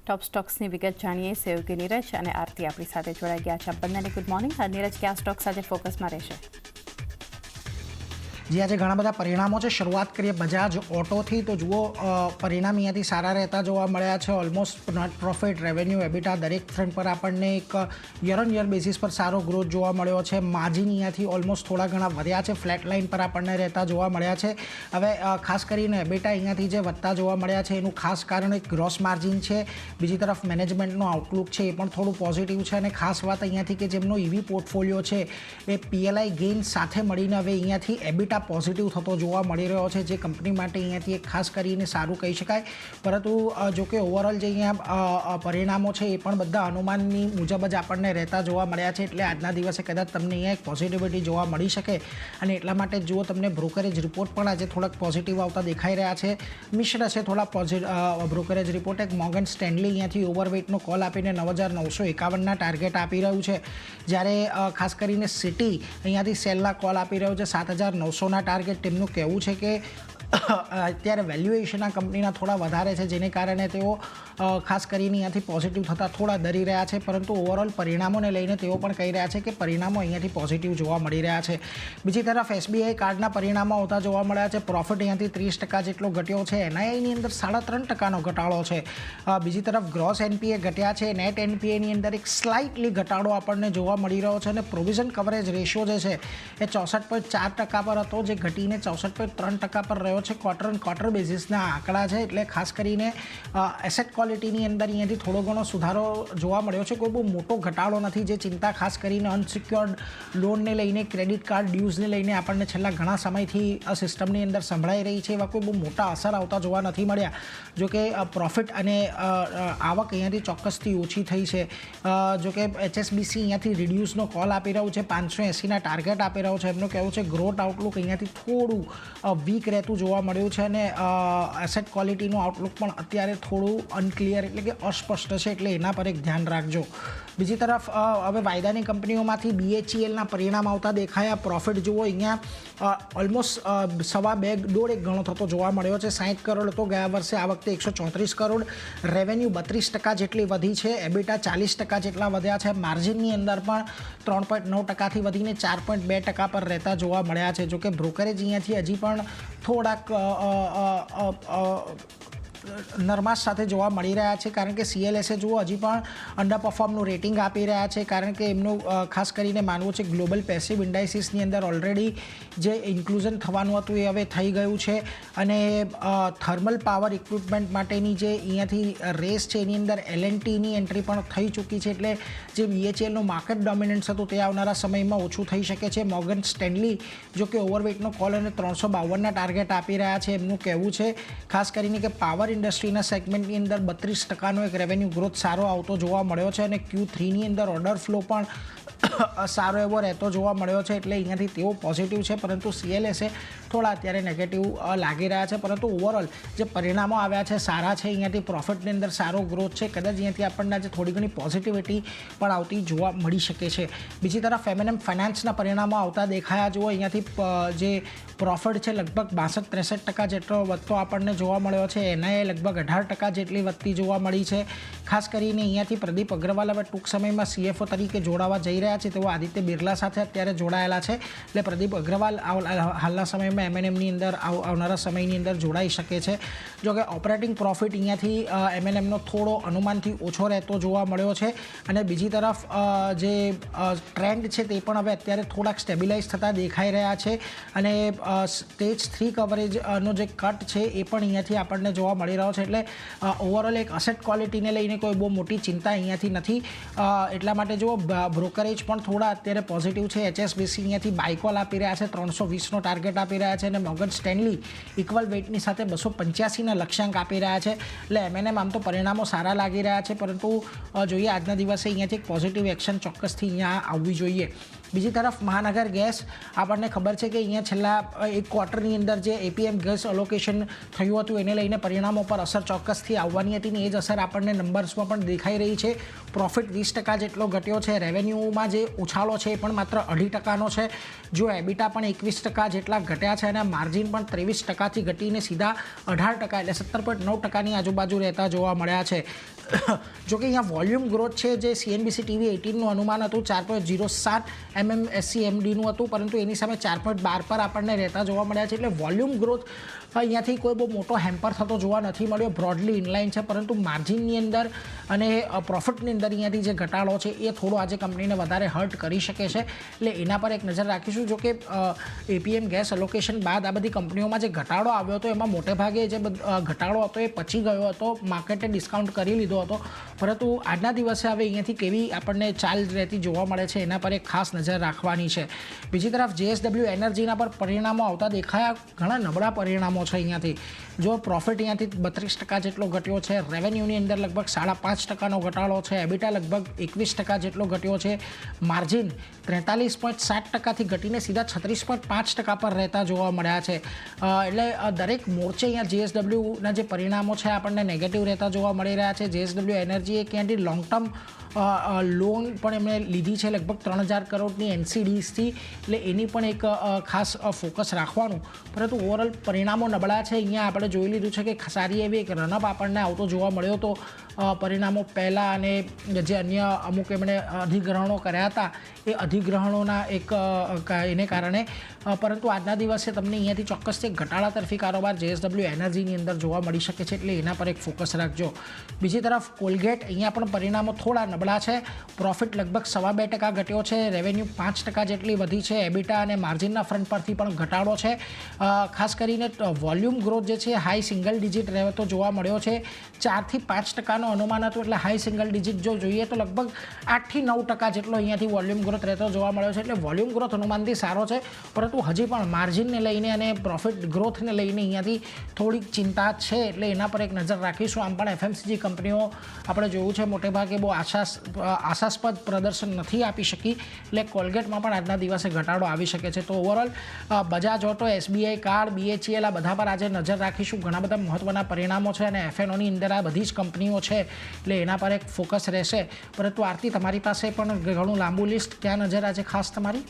ટોપ સ્ટોક્સની વિગત જાણીએ. સહયોગી નીરજ અને આરતી આપણી સાથે જોડાઈ ગયા છે. બંનેને ગુડ મોર્નિંગ. નીરજ, કયા સ્ટોક્સ આજે ફોકસમાં રહેશે? જે આજે ઘણા બધા પરિણામો છે. શરૂઆત કરીએ બજાજ ઓટોથી, તો જુઓ પરિણામ અહીંયાથી સારા રહેતા જોવા મળ્યા છે. Almost net profit, revenue, EBITDA દરેક ફ્રન્ટ પર આપણને એક યર ઓન યર બેસિસ પર સારો ગ્રોથ જોવા મળ્યો છે. માર્જિન અહીંયાથી ઓલમોસ્ટ થોડા ઘણા વધ્યા છે, ફ્લેટ લાઇન પર આપણને રહેતા જોવા મળ્યા છે. હવે ખાસ કરીને એબિટા અહીંયાથી જે વધતા જોવા મળ્યા છે એનું ખાસ કારણ એક ગ્રોસ માર્જિન છે. બીજી તરફ મેનેજમેન્ટનો આઉટલુક છે એ પણ થોડું પોઝિટિવ છે. અને ખાસ વાત અહીંયાથી કે જેમનો ઇવી પોર્ટફોલિયો છે એ પીએલઆઈ ગેઇન સાથે મળીને હવે અહીંયાથી એબિટા પોઝિટિવ થતો જોવા મળી રહ્યો છે, જે કંપની માટે અહીંયાથી એક ખાસ કરીને સારું કહી શકાય. પરંતુ જો કે ઓવરઓલ જે અહીંયા પરિણામો છે એ પણ બધા અનુમાનની મુજબ જ આપણને રહેતા જોવા મળ્યા છે. એટલે આજના દિવસે કદાચ તમને અહીંયા એક પોઝિટિવિટી જોવા મળી શકે. અને એટલા માટે જુઓ તમને બ્રોકરેજ રિપોર્ટ પણ આજે થોડાક પોઝિટિવ આવતા દેખાઈ રહ્યા છે. મિશ્ર છે થોડા બ્રોકરેજ રિપોર્ટ. એક મોર્ગન સ્ટેનલી અહીંયાથી ઓવરવેટનો કોલ આપીને 9,951ના ટાર્ગેટ આપી રહ્યું છે, જ્યારે ખાસ કરીને સિટી અહીંયાથી સેલના કોલ આપી રહ્યું છે 7,900ના ટાર્ગેટ. તેમનું કહેવું છે કે અત્યારે વેલ્યુએશન આ કંપનીના થોડા વધારે છે, જેને કારણે તેઓ ખાસ કરીને અહીંયાથી પોઝિટિવ થતાં થોડા ડરી રહ્યા છે. પરંતુ ઓવરઓલ પરિણામોને લઈને તેઓ પણ કહી રહ્યા છે કે પરિણામો અહીંયાથી પોઝિટિવ જોવા મળી રહ્યા છે. બીજી તરફ એસબીઆઈ કાર્ડના પરિણામો આવતા જોવા મળ્યા છે. પ્રોફિટ અહીંયાથી 30% જેટલો ઘટ્યો છે. એનઆઈની અંદર 3.5%નો ઘટાડો છે. બીજી તરફ ગ્રોસ એનપીએ ઘટ્યા છે. નેટ એનપીએની અંદર એક સ્લાઇટલી ઘટાડો આપણને જોવા મળી રહ્યો છે. અને પ્રોવિઝન કવરેજ રેશિયો જે છે એ 64.4% પર હતો, જે ઘટીને 64.3% પર રહ્યો છે. ક્વાર્ટર ઓન ક્વાર્ટર બેઝિસના આંકડા છે. એટલે ખાસ કરીને એસેટ ક્વોલિટીની અંદર અહીંયાથી થોડો ઘણો સુધારો જોવા મળ્યો છે. કોઈ બહુ મોટો ઘટાડો નથી. જે ચિંતા ખાસ કરીને અનસિક્યોર્ડ લોનને લઈને, ક્રેડિટ કાર્ડ ડ્યુઝને લઈને આપણને છેલ્લા ઘણા સમયથી આ સિસ્ટમની અંદર સંભળાઈ રહી છે, એવા કોઈ બહુ મોટા અસર આવતા જોવા નથી મળ્યા. જોકે પ્રોફિટ અને આવક અહીંયાથી ચોક્કસથી ઓછી થઈ છે. જોકે એચએસબીસી અહીંયાથી રિડ્યુસનો કોલ આપી રહ્યું છે, 580ના ટાર્ગેટ આપી રહ્યું છે. એમનું કહેવું છે ગ્રોથ આઉટલુક અહીંયાથી થોડું વીક રહેતું જોવા મળ્યું છે. અને એસેટ ક્વોલિટીનું આઉટલુક પણ અત્યારે થોડું અનક્લિયર એટલે કે અસ્પષ્ટ છે. એટલે એના પર એક ધ્યાન રાખજો. બીજી તરફ હવે વાયદાની કંપનીઓમાંથી બીએચઈએલના પરિણામ આવતા દેખાયા. પ્રોફિટ જુઓ અહીંયા ઓલમોસ્ટ 1.5 ગણો થતો જોવા મળ્યો છે. 60 કરોડ હતો ગયા વર્ષે, આ વખતે 134 કરોડ. રેવન્યુ 32% જેટલી વધી છે. એબિટા 40% જેટલા વધ્યા છે. માર્જિનની અંદર પણ 3.9%થી વધીને 4.2% પર રહેતા જોવા મળ્યા છે. જોકે બ્રોકરેજ અહીંયાથી હજી પણ થોડાક નરમાશ સાથે જોવા મળી રહ્યા છે, કારણ કે સીએલએસએ જુઓ હજી પણ અંડર પરફોર્મનું રેટિંગ આપી રહ્યા છે. કારણ કે એમનું ખાસ કરીને માનવું છે ગ્લોબલ પેસિવ ઇન્ડાઇસીસની અંદર ઓલરેડી જે ઇન્ક્લુઝન થવાનું હતું એ હવે થઈ ગયું છે. અને થર્મલ પાવર ઇક્વિપમેન્ટ માટેની જે અહીંયાથી રેસ છે એની અંદર એલએનટીની એન્ટ્રી પણ થઈ ચૂકી છે. એટલે જે બીએચએલનું માર્કેટ ડોમિનન્સ હતું તે આવનારા સમયમાં ઓછું થઈ શકે છે. મોર્ગન સ્ટેનલી જો કે ઓવરવેટનો કોલ અને 352ના ટાર્ગેટ આપી રહ્યા છે. એમનું કહેવું છે ખાસ કરીને કે પાવર ઇન્ડસ્ટ્રીના સેગમેન્ટની અંદર 32%નો એક રેવન્યુ ગ્રોથ સારો આવતો જોવા મળ્યો છે. અને Q3ની અંદર ઓર્ડર ફ્લો પણ સારો એવો રહેતો જોવા મળ્યો છે. એટલે અહીંયાથી તેઓ પોઝિટિવ છે. પરંતુ સીએલએસએ થોડા અત્યારે નેગેટિવ લાગી રહ્યા છે. પરંતુ ઓવરઓલ જે પરિણામો આવ્યા છે સારા છે. અહીંયાથી પ્રોફિટની અંદર સારો ગ્રોથ છે. કદાચ અહીંયાથી આપણને આજે થોડી ઘણી પોઝિટિવિટી પણ આવતી જોવા મળી શકે છે. બીજી તરફ એમએનએમ ફાઇનાન્સના પરિણામો આવતા દેખાયા. જુઓ અહીંયાથી જે પ્રોફિટ છે લગભગ 62-63% જેટલો વધતો આપણને જોવા મળ્યો છે. એનઆઈએ લગભગ 18% જેટલી વધતી જોવા મળી છે. ખાસ કરીને અહીંયાથી પ્રદીપ અગ્રવાલ હવે ટૂંક સમયમાં સીએફઓ તરીકે જોડાવા જઈ રહ્યા છે. તેઓ આદિત્ય બિરલા સાથે અત્યારે જોડાયેલા છે. એટલે પ્રદીપ અગ્રવાલ હાલના સમયમાં એમએનએમની અંદર આવનારા સમયની અંદર જોડાઈ શકે છે. જોકે ઓપરેટિંગ પ્રોફિટ અહીંયાથી એમએનએમનો થોડો અનુમાનથી ઓછો રહેતો જોવા મળ્યો છે. અને બીજી તરફ જે ટ્રેન્ડ છે તે પણ હવે અત્યારે થોડાક સ્ટેબિલાઇઝ થતા દેખાઈ રહ્યા છે. અને સ્ટેજ 3 કવરેજનો જે કટ છે એ પણ અહીંયાથી આપણને જોવા મળી રહ્યો છે. એટલે ઓવરઓલ એક અસેટ ક્વોલિટીને લઈને કોઈ બહુ મોટી ચિંતા અહીંયાથી નથી. એટલા માટે જો બ્રોકરેજ પણ થોડા અત્યારે પોઝિટિવ છે. એચએસબીસી અહીંયાથી બાયકોલ આપી રહ્યા છે, 320નો ટાર્ગેટ આપી રહ્યા છે. અને મોર્ગન સ્ટેનલી ઇક્વલ વેટની સાથે 285ના લક્ષ્યાંક આપી રહ્યા છે. એટલે એમએનએમ આમ તો પરિણામો સારા લાગી રહ્યા છે. પરંતુ જોઈએ આજના દિવસે અહીંયાથી એક પોઝિટિવ એક્શન ચોક્કસથી અહીંયા આવવી જોઈએ. બીજી તરફ મહાનગર ગેસ આપણને ખબર છે કે અહીંયા છેલ્લા એક ક્વાર્ટરની અંદર જે એપીએમ ગેસ અલોકેશન થયું હતું એને લઈને પરિણામો પર અસર ચોક્કસથી આવવાની હતી ને એ જ અસર આપણને નંબર્સમાં પણ દેખાઈ રહી છે. પ્રોફિટ 20% જેટલો ઘટ્યો છે. રેવન્યુમાં જે ઉછાળો છે એ પણ માત્ર 2.5%નો છે. જો એબિટા પણ 21% જેટલા ઘટ્યા છે અને માર્જિન પણ 23%થી ઘટીને સીધા 18% એટલે 17.9%ની આજુબાજુ રહેતા જોવા મળ્યા છે. જો કે અહીંયા વોલ્યુમ ગ્રોથ છે જે CNBC TV 18નું અનુમાન હતું 4.07 MMSCMDનું હતું, પરંતુ એની સામે 4.12 પર આપણને રહેતા જોવા મળ્યા છે. એટલે વોલ્યુમ ગ્રોથ અહીંયાથી કોઈ બહુ મોટો હેમ્પર થતો જોવા નથી મળ્યો. બ્રોડલી ઇનલાઇન છે, પરંતુ માર્જિનની અંદર અને પ્રોફિટની અંદર અહીંયાથી જે ઘટાડો છે એ થોડો આજે કંપનીને વધારે હર્ટ કરી શકે છે. એટલે એના પર એક નજર રાખીશું. જો કે એપીએમ ગેસ અલોકેશન બાદ આ બધી કંપનીઓમાં જે ઘટાડો આવ્યો હતો એમાં મોટે ભાગે જે ઘટાડો હતો એ પચી ગયો હતો, માર્કેટે ડિસ્કાઉન્ટ કરી લીધો હતો. પરંતુ આજના દિવસે હવે અહીંયાથી કેવી આપણને ચાલ રહેતી જોવા મળે છે એના પર એક ખાસ નજર રાખવાની છે. બીજી તરફ JSW એનર્જીના પર પરિણામો આવતા દેખાયા. ઘણા નબળા પરિણામો છે અહીંયાથી. જો પ્રોફિટ અહીંયાથી 32% જેટલો ઘટ્યો છે. રેવન્યુની અંદર લગભગ 5.5%નો ઘટાડો છે. એબિટા લગભગ 21% જેટલો ઘટ્યો છે. માર્જિન 43.7%થી ઘટીને સીધા 36.5% પર રહેતા જોવા મળ્યા છે. એટલે દરેક મોરચે અહીંયા JSWના જે પરિણામો છે આપણને નેગેટિવ રહેતા જોવા મળી રહ્યા છે. JSW એનર્જીએ ક્યાંથી લોંગ ટર્મ લોન પણ એમણે લીધી છે લગભગ 3,000 કરોડની NCDથી. એટલે એની પણ એક ખાસ ફોકસ રાખવાનું. પરંતુ ઓવરઓલ પરિણામો નબળા છે. અહીંયા આપણે જોઈ લીધું છે કે સારી એવી એક રનઅપ આપણને આવતો જોવા મળ્યો હતો પરિણામો પહેલાં, અને જે અન્ય અમુક એમણે અધિગ્રહણો કર્યા હતા એ અધિગ્રહણોના એક એને કારણે. પરંતુ આજના દિવસે તમને અહીંયાથી ચોક્કસથી ઘટાડા તરફી કારોબાર JSW એનર્જીની અંદર જોવા મળી શકે છે. એટલે એના પર એક ફોકસ રાખજો. બીજી તરફ કોલગેટ, અહીંયા પણ પરિણામો થોડા નબળા છે. પ્રોફિટ લગભગ 2.5% ઘટ્યો છે. રેવન્યુ 5% જેટલી વધી છે. એબિટા અને માર્જિનના ફ્રન્ટ પરથી પણ ઘટાડો છે. ખાસ કરીને વોલ્યુમ ગ્રોથ જે છે હાઈ સિંગલ ડિજિટ રહેતો જોવા મળ્યો છે. 4થી 5%નો અનુમાન હતું, એટલે હાઈ સિંગલ ડિજિટ જો જોઈએ તો લગભગ 8થી 9% જેટલો અહીંયાથી વોલ્યુમ ગ્રોથ રહેતો જોવા મળ્યો છે. એટલે વોલ્યુમ ગ્રોથ અનુમાનથી સારો છે, પરંતુ હજી પણ માર્જિનને લઈને અને પ્રોફિટ ગ્રોથને લઈને અહીંયાથી થોડીક ચિંતા છે. એટલે એના પર એક નજર રાખીશું. આમ પણ FMCG કંપનીઓ આપણે જોયું છે મોટેભાગે બહુ આશાસ્પદ પ્રદર્શન નથી આપી શકી. એટલે કોલગેટમાં પણ આજના દિવસે ઘટાડો આવી શકે છે. તો overall Bajaj auto, SBI card, BHEL આ બધા પર આજે નજર રાખીશું. ઘણા બધા મહત્ત્વના પરિણામો છે અને FNOની અંદર આ બધી જ કંપનીઓ છે, એટલે એના પર એક ફોકસ રહેશે. પરંતુ આરતી, તમારી પાસે પણ ઘણું લાંબુ લિસ્ટ, ક્યાં નજર આજે ખાસ તમારી?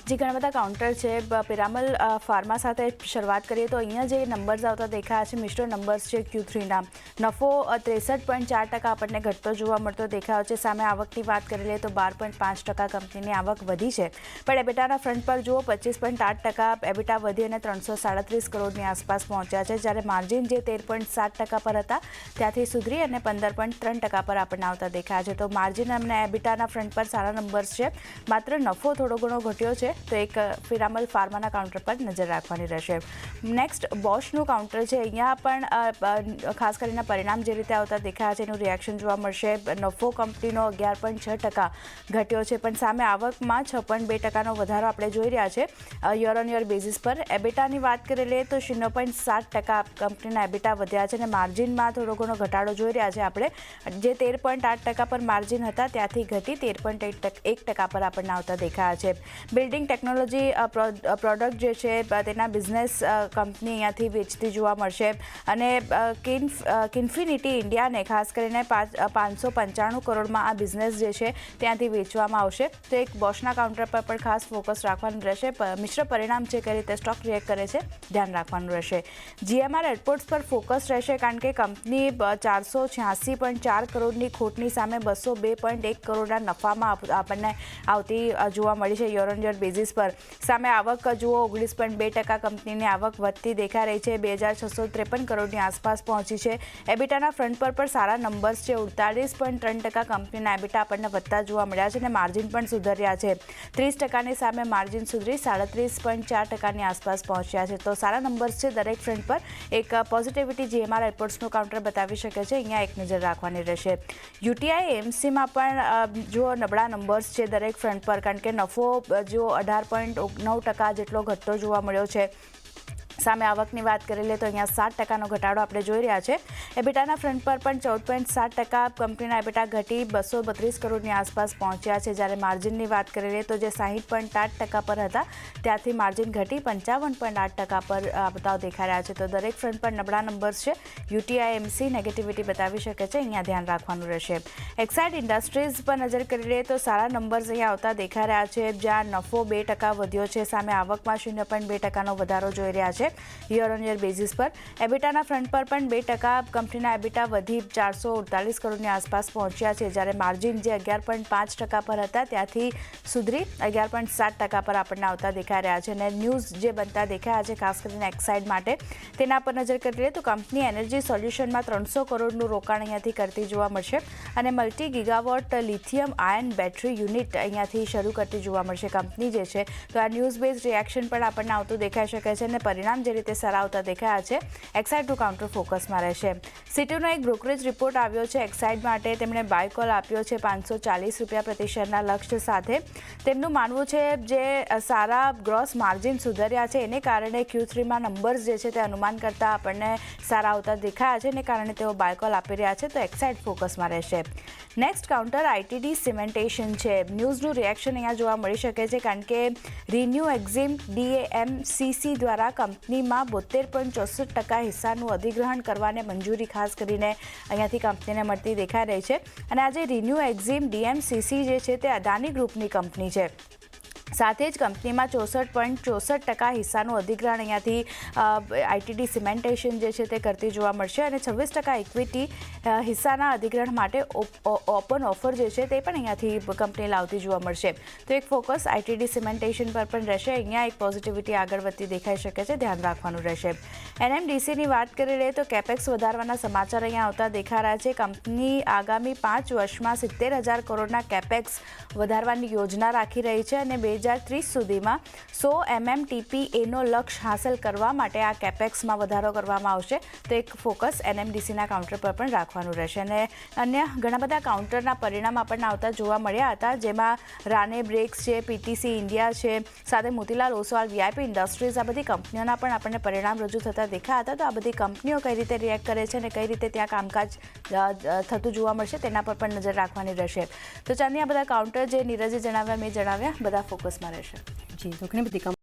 જે ઘણા બધા કાઉન્ટર છે. પિરામલ ફાર્મા સાથે શરૂઆત કરીએ તો અહીંયા જે નંબર્સ આવતા દેખાયા છે મિશ્ર નંબર્સ છે. Q3ના નફો 63.4% આપણને ઘટતો જોવા મળતો દેખાયો છે. સામે આવકની વાત કરી લઈએ તો 12.5% કંપનીની આવક વધી છે. પણ એબિટાના ફ્રન્ટ પર જુઓ 25.8% એબિટા વધી અને 337 કરોડની આસપાસ પહોંચ્યા છે. જ્યારે માર્જિન જે 13.7% પર હતા ત્યાંથી સુધરી અને 15.3% પર આપણને આવતા દેખાયા છે. તો માર્જિન અને એબિટાના ફ્રન્ટ પર સારા નંબર્સ છે. માત્ર નફો થોડો ઘણો ઘટ્યો છે, તો એક પિરામલ ફાર્માના કાઉન્ટર પર નજર રાખવાની રહેશે. નેક્સ્ટ બોશનું કાઉન્ટર છે. અહીંયા પણ ખાસ કરીને પરિણામ જે રીતે આવતા દેખાયા છે એનું રિએક્શન જોવા મળશે. નફો કંપનીનો 11.6% ઘટ્યો છે, પણ સામે આવકમાં 6.2%નો વધારો આપણે જોઈ રહ્યા છે યર ઓન યર બેઝિસ પર. એબિટાની વાત કરી લઈએ તો 0.7% કંપનીના એબિટા વધ્યા છે અને માર્જિનમાં થોડો ઘણો ઘટાડો જોઈ રહ્યા છે આપણે. જે 13.8% પર માર્જિન હતા ત્યાંથી ઘટી 13.1% પર આપણને આવતા દેખાયા છે. બિલ્ડિંગ ટેકનોલોજી પ્રોડક્ટ જે છે તેના બિઝનેસ કંપની અહીંયાથી વેચતી જોવા મળશે. અને કિન્ફિનિટી ઇન્ડિયાને ખાસ કરીને 595 કરોડમાં આ બિઝનેસ જે છે ત્યાંથી વેચવામાં આવશે. તો એક બોશના કાઉન્ટર પર પણ ખાસ ફોકસ રાખવાનું રહેશે. મિશ્ર પરિણામ છે કઈ રીતે સ્ટોક રિએક્ટ કરે છે ધ્યાન રાખવાનું રહેશે. GMR એરપોર્ટ્સ પર ફોકસ રહેશે, કારણ કે કંપની 486.4 કરોડની ખોટની સામે 202.1 કરોડના નફામાં આપણને આવતી જોવા મળી છે યર ઓન યર બેઝિસ પર. સામે આવક જુઓ 19.2% કંપનીની આવક વધતી દેખાઈ રહી છે. 2,653 કરોડની આસપાસ પહોંચી છે. એબિટાના ફ્રન્ટ પર પણ સારા નંબર્સ છે. 48.3% કંપનીના એબિટા આપણને વધતા જોવા મળ્યા છે અને માર્જિન પણ સુધર્યા છે. 30%ની સામે માર્જિન સુધરી 37.4%ની આસપાસ પહોંચ્યા છે. તો સારા નંબર્સ છે દરેક ફ્રન્ટ પર. એક પોઝિટિવિટી GMR એરપોર્ટ્સનું કાઉન્ટર બતાવી શકે છે. અહીંયા એક નજર રાખવાની રહેશે. UTI AMCમાં પણ જો નબળા નંબર્સ છે દરેક ફ્રન્ટ પર, કારણ કે નફો જો 18.9% જેટલો ઘટતો જોવા મળ્યો છે. સામે આવકની વાત કરી લે તો અહીંયા 7% ઘટાડો આપણે જોઈ રહ્યા છે. એબિટાના ફ્રન્ટ પર પણ 14.7% કંપનીના એબિટા ઘટી 232 કરોડની આસપાસ પહોંચ્યા છે. જ્યારે માર્જિનની વાત કરી લે તો જે 60.8% પર હતા ત્યાંથી માર્જિન ઘટી 55.8% પર બતાવ દેખાઈ રહ્યા છે. તો દરેક ફ્રન્ટ પર નબળા નંબર્સ છે. UTIMC નેગેટિવિટી બતાવી શકે છે, અહીંયા ધ્યાન રાખવાનું રહેશે. એક્સાઇડ ઇન્ડસ્ટ્રીઝ પર નજર કરી લઈએ તો સારા નંબર્સ અહીંયા આવતા દેખાઈ રહ્યા છે, જ્યાં નફો 2% વધ્યો છે. સામે આવકમાં 0.2%નો વધારો જોઈ રહ્યા છે યર ઓન યર બેઝિસ પર. એબિટાના ફ્રન્ટ પર પણ 2% કંપનીના એબિટા વધી 448 કરોડની આસપાસ પહોંચ્યા છે. જ્યારે માર્જિન જે 11.5% પર હતા ત્યાંથી સુધરી 11.7% પર આપણને આવતા દેખાઈ રહ્યા છે. અને ન્યૂઝ જે બનતા દેખાયા છે ખાસ કરીને એક્સાઇડ માટે, તેના પર નજર કરી લઈએ તો કંપની એનર્જી સોલ્યુશનમાં 300 કરોડનું રોકાણ અહીંયાથી કરતી જોવા મળશે અને multi gigawatt lithium ion battery unit અહીંયાથી શરૂ કરતી જોવા મળશે કંપની જે છે. તો આ ન્યૂઝ બેઝ રિએક્શન પણ આપણને આવતું દેખાઈ શકે છે અને પરિણામ જે રીતે સારા આવતા દેખાયા છે એક્સાઇડનું કાઉન્ટર ફોકસમાં રહેશે. સિટીનો એક બ્રોકરેજ રિપોર્ટ આવ્યો છે એક્સાઇડ માટે. તેમણે બાય કોલ આપ્યો છે 540 રૂપિયા પ્રતિ શેરના લક્ષ્ય સાથે. તેમનું માનવું છે જે સારા ગ્રોસ માર્જિન સુધર્યા છે એને કારણે Q3માં નંબર્સ જે છે તે અનુમાન કરતાં આપણને સારા આવતા દેખાયા છે, એને કારણે તેઓ બાય કોલ આપી રહ્યા છે. તો એક્સાઇડ ફોકસમાં રહેશે. નેક્સ્ટ કાઉન્ટર ITD સિમેન્ટેશન છે. ન્યૂઝનું રિએક્શન અહીંયા જોવા મળી શકે છે કારણ કે રિન્યુ એક્ઝિમ DAMCC દ્વારા કંપનીમાં 72.64% હિસ્સાનું અધિગ્રહણ કરવાને મંજૂરી ખાસ કરીને અહીંયાથી કંપનીને મળતી દેખાઈ રહી છે. અને આજે રિન્યુ એક્ઝિમ DMCC જે છે તે અદાની ગ્રુપની કંપની છે. સાથે જ કંપનીમાં 64.64% હિસ્સાનું અધિગ્રહણ અહીંયાથી ITD સિમેન્ટેશન જે છે તે કરતી જોવા મળશે અને 26% ઇક્વિટી હિસ્સાના અધિગ્રહણ માટે ઓપન ઓફર જે છે તે પણ અહીંયાથી કંપની લાવતી જોવા મળશે. તો એક ફોકસ ITD સિમેન્ટેશન પર પણ રહેશે. અહીંયા એક પોઝિટિવિટી આગળ વધતી દેખાઈ શકે છે, ધ્યાન રાખવાનું રહેશે. NMDCની વાત કરી લઈએ તો કેપેક્સ વધારવાના સમાચાર અહીંયા આવતા દેખાઈ રહ્યા છે. કંપની આગામી 5 વર્ષમાં 70,000 કરોડના કેપેક્સ વધારવાની યોજના રાખી રહી છે અને 2030 સુધીમાં 100 MMTPAનો લક્ષ્ય હાંસલ કરવા માટે આ કેપેક્સમાં વધારો કરવામાં આવશે. તો એક ફોકસ NMDCના કાઉન્ટર પર પણ રાખવાનું રહેશે. અને અન્ય ઘણા બધા કાઉન્ટરના પરિણામ આપણને આવતા જોવા મળ્યા હતા, જેમાં રાને બ્રેક્સ છે, PTC ઇન્ડિયા છે, સાથે મોતીલાલ ઓસવાલ VIP ઇન્ડસ્ટ્રીઝ, આ બધી કંપનીઓના પણ આપણને પરિણામ રજૂ થતા દેખાયા હતા. તો આ બધી કંપનીઓ કઈ રીતે રિએક્ટ કરે છે અને કઈ રીતે ત્યાં કામકાજ થતું જોવા મળશે તેના પર પણ નજર રાખવાની રહેશે. તો ચાંદની આ બધા કાઉન્ટર જે નીરજે જણાવ્યા મેં જણાવ્યા બધા ફોકસમાં રહેશે. જી, તો ઘણી બધી